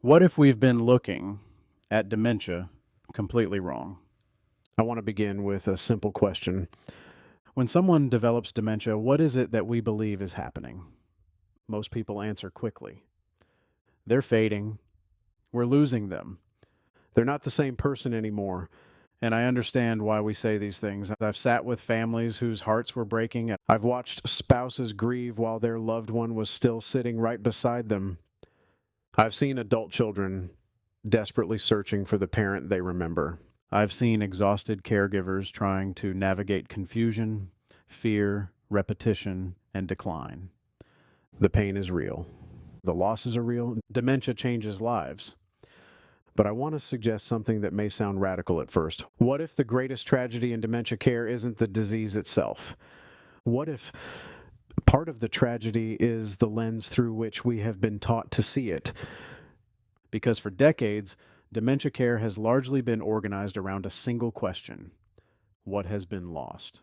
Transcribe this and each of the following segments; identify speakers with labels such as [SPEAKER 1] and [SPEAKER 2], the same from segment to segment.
[SPEAKER 1] What if we've been looking at dementia completely wrong?
[SPEAKER 2] I want to begin with a simple question.
[SPEAKER 1] When someone develops dementia, what is it that we believe is happening? Most people answer quickly. They're fading. We're losing them.
[SPEAKER 2] They're not the same person anymore.
[SPEAKER 1] And I understand why we say these things. I've sat with families whose hearts were breaking.
[SPEAKER 2] I've watched spouses grieve while their loved one was still sitting right beside them. I've seen adult children desperately searching for the parent they remember.
[SPEAKER 1] I've seen exhausted caregivers trying to navigate confusion, fear, repetition, and decline.
[SPEAKER 2] The pain is real. The losses are real. Dementia changes lives. But I want to suggest something that may sound radical at first. What if the greatest tragedy in dementia care isn't the disease itself? What if part of the tragedy is the lens through which we have been taught to see it?
[SPEAKER 1] Because for decades, dementia care has largely been organized around a single question: what has been lost?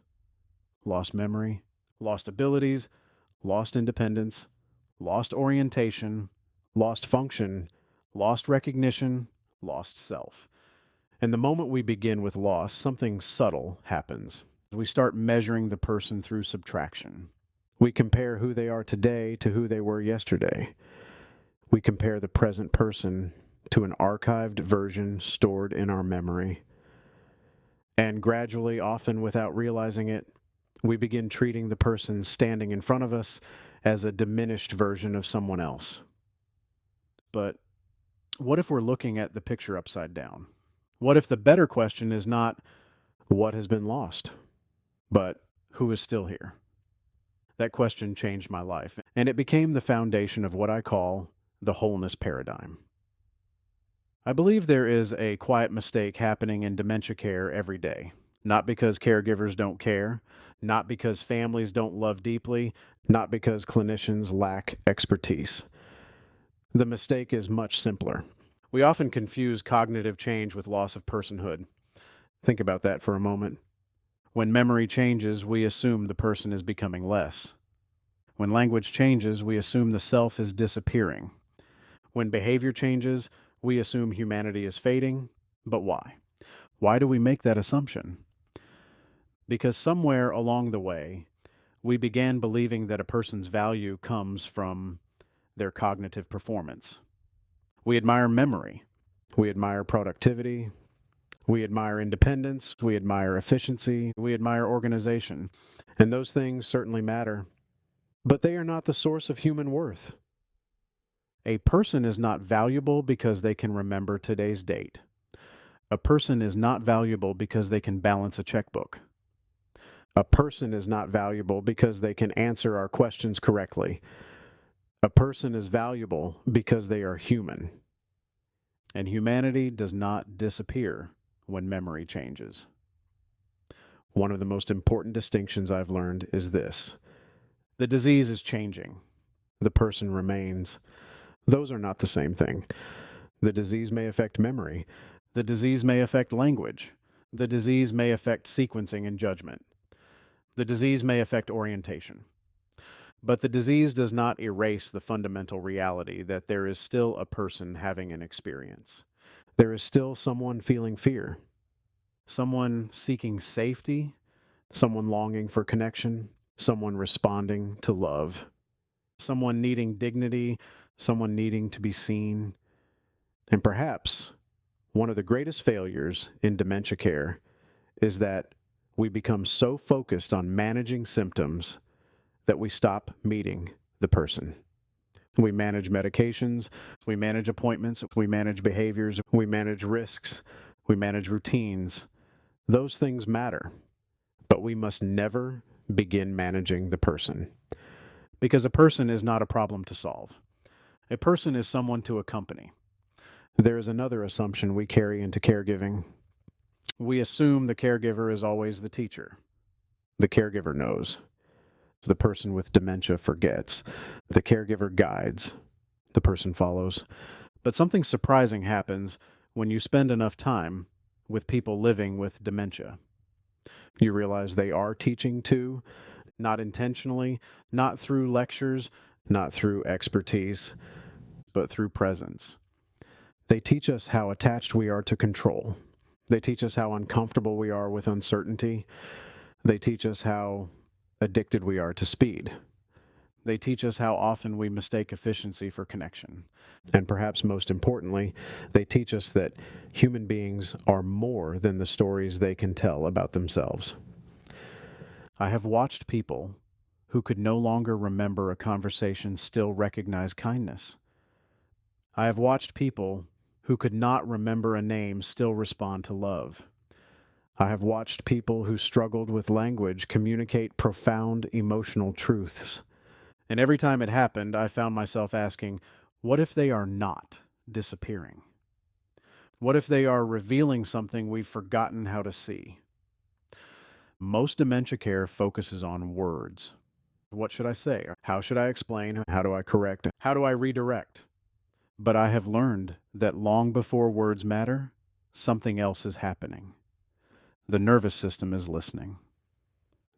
[SPEAKER 1] Lost memory, lost abilities, lost independence, lost orientation,
[SPEAKER 2] Lost function,
[SPEAKER 1] lost recognition, lost self. And the moment we begin with loss, something subtle happens. We start measuring the person through subtraction.
[SPEAKER 2] we compare who they are today to who they were yesterday. We compare the present person to an archived version stored in our memory. And gradually, often without realizing it, we begin treating the person standing in front of us as a diminished version of someone else.
[SPEAKER 1] But what if we're looking at the picture upside down? What if the better question is not
[SPEAKER 2] What has been lost?
[SPEAKER 1] but who is still here? That question changed my life, and it became the foundation of what I call the Wholeness Paradigm. I believe there is a quiet mistake happening in dementia care every day. Not because caregivers don't care, not because families don't love deeply,
[SPEAKER 2] Not because clinicians lack expertise. The mistake is much simpler.
[SPEAKER 1] we often confuse cognitive change with loss of personhood.
[SPEAKER 2] Think about that for a moment.
[SPEAKER 1] When memory changes, we assume the person is becoming less. When language changes, we assume the self is disappearing. When behavior changes, we assume humanity is fading. But why? Why do we make that assumption? Because somewhere along the way, we began believing that a person's value comes from their cognitive performance. We admire memory.
[SPEAKER 2] We admire productivity. We admire independence.
[SPEAKER 1] We admire efficiency. We admire organization.
[SPEAKER 2] And those things certainly matter. But they are not the source of human worth.
[SPEAKER 1] A person is not valuable because they can remember today's date. A person is not valuable because they can balance a checkbook.
[SPEAKER 2] A person is not valuable because they can answer our questions correctly. A person is valuable because they are human.
[SPEAKER 1] And humanity does not disappear when memory changes.
[SPEAKER 2] One of the most important distinctions I've learned is this:
[SPEAKER 1] The disease is changing.
[SPEAKER 2] the person remains. Those are not the same thing. The disease may affect memory.
[SPEAKER 1] The disease may affect language. The disease may affect sequencing and judgment. The disease may affect orientation. But the disease does not erase the fundamental reality that there is still a person having an experience.
[SPEAKER 2] There is still someone feeling fear,
[SPEAKER 1] Someone seeking safety,
[SPEAKER 2] someone longing for connection, someone responding to love,
[SPEAKER 1] someone needing dignity,
[SPEAKER 2] someone needing to be seen. And perhaps one of the greatest failures in dementia care is that we become so focused on managing symptoms that we stop meeting the person. We manage medications, we manage appointments, we manage behaviors, we manage risks, we manage routines. Those things matter, but we must never begin managing the person.
[SPEAKER 1] because a person is not a problem to solve. A person is someone to accompany.
[SPEAKER 2] There is another assumption we carry into caregiving.
[SPEAKER 1] We assume the caregiver is always the teacher.
[SPEAKER 2] The caregiver knows. The person with dementia forgets. The caregiver guides. The person follows.
[SPEAKER 1] But something surprising happens when you spend enough time with people living with dementia.
[SPEAKER 2] You realize they are teaching too,
[SPEAKER 1] Not intentionally, not through lectures,
[SPEAKER 2] not through expertise,
[SPEAKER 1] but through presence.
[SPEAKER 2] They teach us how attached we are to control. They teach us how uncomfortable we are with uncertainty. They teach us how addicted we are to speed. They teach us how often we mistake efficiency for connection. And perhaps most importantly, they teach us that human beings are more than the stories they can tell about themselves.
[SPEAKER 1] I have watched people who could no longer remember a conversation still recognize kindness. I have watched people who could not remember a name still respond to love.
[SPEAKER 2] I have watched people who struggled with language communicate profound emotional truths.
[SPEAKER 1] And every time it happened, I found myself asking, what if they are not disappearing? What if they are revealing something we've forgotten how to see? Most dementia care focuses on words. What should I say? How should I explain? How do I correct? How do I redirect? But I have learned that long before words matter, something else is happening. The nervous system is listening.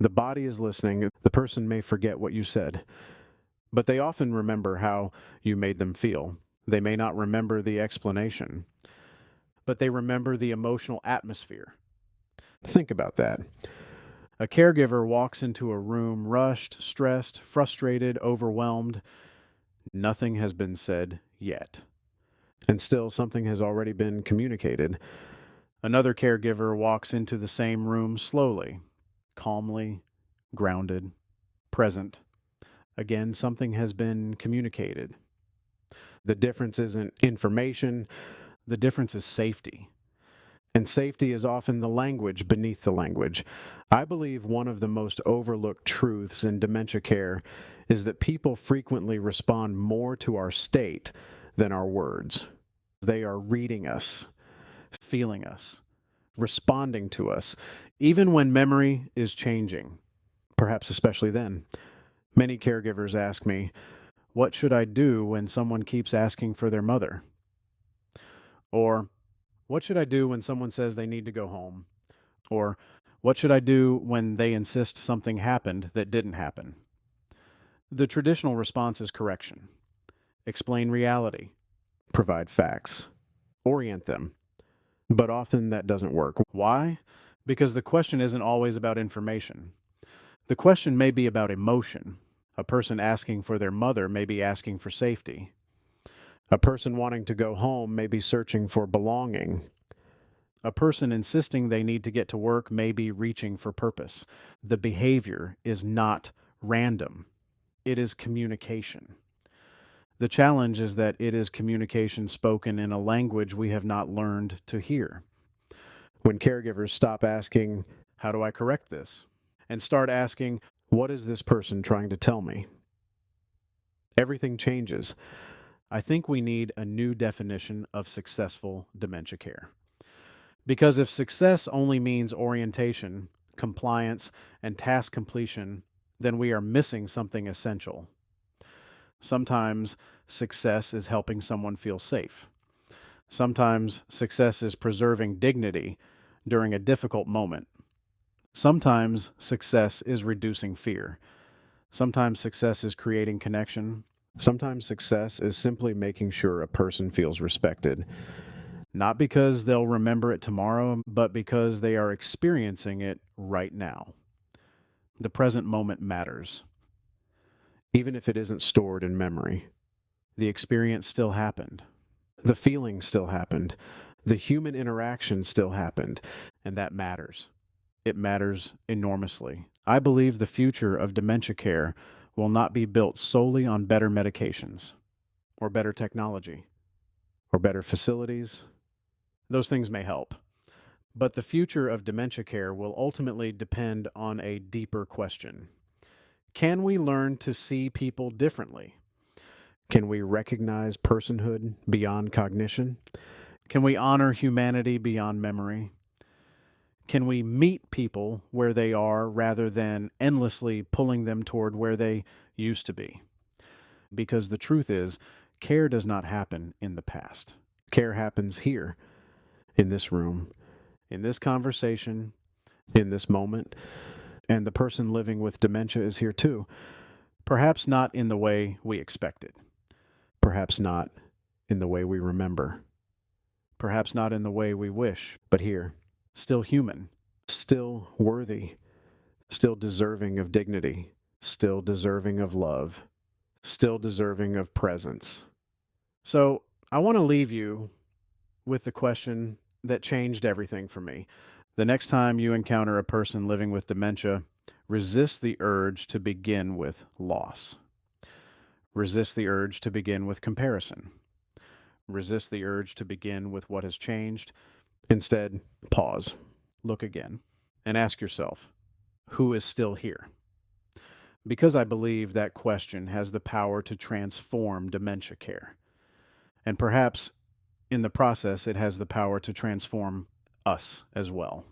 [SPEAKER 2] The body is listening. The person may forget what you said, but they often remember how you made them feel. They may not remember the explanation,
[SPEAKER 1] but they remember the emotional atmosphere.
[SPEAKER 2] Think about that.
[SPEAKER 1] A caregiver walks into a room rushed, stressed, frustrated, overwhelmed. Nothing has been said yet.
[SPEAKER 2] And still something has already been communicated.
[SPEAKER 1] Another caregiver walks into the same room slowly, calmly, grounded, present. Again, something has been communicated.
[SPEAKER 2] The difference isn't information.
[SPEAKER 1] The difference is safety.
[SPEAKER 2] And safety is often the language beneath the language. I believe one of the most overlooked truths in dementia care is that people frequently respond more to our state than our words. They are reading us,
[SPEAKER 1] feeling us, responding to us, even when memory is changing.
[SPEAKER 2] Perhaps especially then. Many caregivers ask me,
[SPEAKER 1] what should I do when someone keeps asking for their mother? Or, what should I do when someone says they need to go home? Or, what should I do when they insist something happened that didn't happen? The traditional response is correction. Explain reality.
[SPEAKER 2] Provide facts. Orient them. But often that doesn't work.
[SPEAKER 1] Why? Because the question isn't always about information. The question may be about emotion. A person asking for their mother may be asking for safety.
[SPEAKER 2] A person wanting to go home may be searching for belonging.
[SPEAKER 1] A person insisting they need to get to work may be reaching for purpose. The behavior is not random. It is communication. The challenge is that it is communication spoken in a language we have not learned to hear.
[SPEAKER 2] When caregivers stop asking,
[SPEAKER 1] how do I correct this? And start asking,
[SPEAKER 2] what is this person trying to tell me? Everything changes.
[SPEAKER 1] I think we need a new definition of successful dementia care. Because if success only means orientation, compliance, and task completion, then we are missing something essential. Sometimes success is helping someone feel safe. Sometimes success is preserving dignity during a difficult moment. Sometimes success is reducing fear. Sometimes success is creating connection.
[SPEAKER 2] Sometimes success is simply making sure a person feels respected.
[SPEAKER 1] Not because they'll remember it tomorrow, but because they are experiencing it right now. The present moment matters.
[SPEAKER 2] Even if it isn't stored in memory.
[SPEAKER 1] The experience still happened.
[SPEAKER 2] The feeling still happened. The human interaction still happened.
[SPEAKER 1] And that matters. It matters enormously. I believe the future of dementia care will not be built solely on better medications, or better technology,
[SPEAKER 2] or better facilities.
[SPEAKER 1] Those things may help. But the future of dementia care will ultimately depend on a deeper question. Can we learn to see people differently?
[SPEAKER 2] Can we recognize personhood beyond cognition?
[SPEAKER 1] Can we honor humanity beyond memory? Can we meet people where they are rather than endlessly pulling them toward where they used to be? Because the truth is, care does not happen in the past.
[SPEAKER 2] Care happens here, in this room,
[SPEAKER 1] in this conversation,
[SPEAKER 2] in this moment, and the person living with dementia is here too.
[SPEAKER 1] Perhaps not in the way we expected.
[SPEAKER 2] Perhaps not in the way we remember.
[SPEAKER 1] perhaps not in the way we wish,
[SPEAKER 2] but here,
[SPEAKER 1] still human,
[SPEAKER 2] still worthy, still deserving of dignity, still deserving of love, still deserving of presence.
[SPEAKER 1] So I want to leave you with the question that changed everything for me. The next time you encounter a person living with dementia, resist the urge to begin with loss. Resist the urge to begin with comparison. Resist the urge to begin with what has changed.
[SPEAKER 2] Instead, pause,
[SPEAKER 1] Look again, and ask yourself, who is still here? Because I believe that question has the power to transform dementia care. And perhaps in the process, it has the power to transform us as well.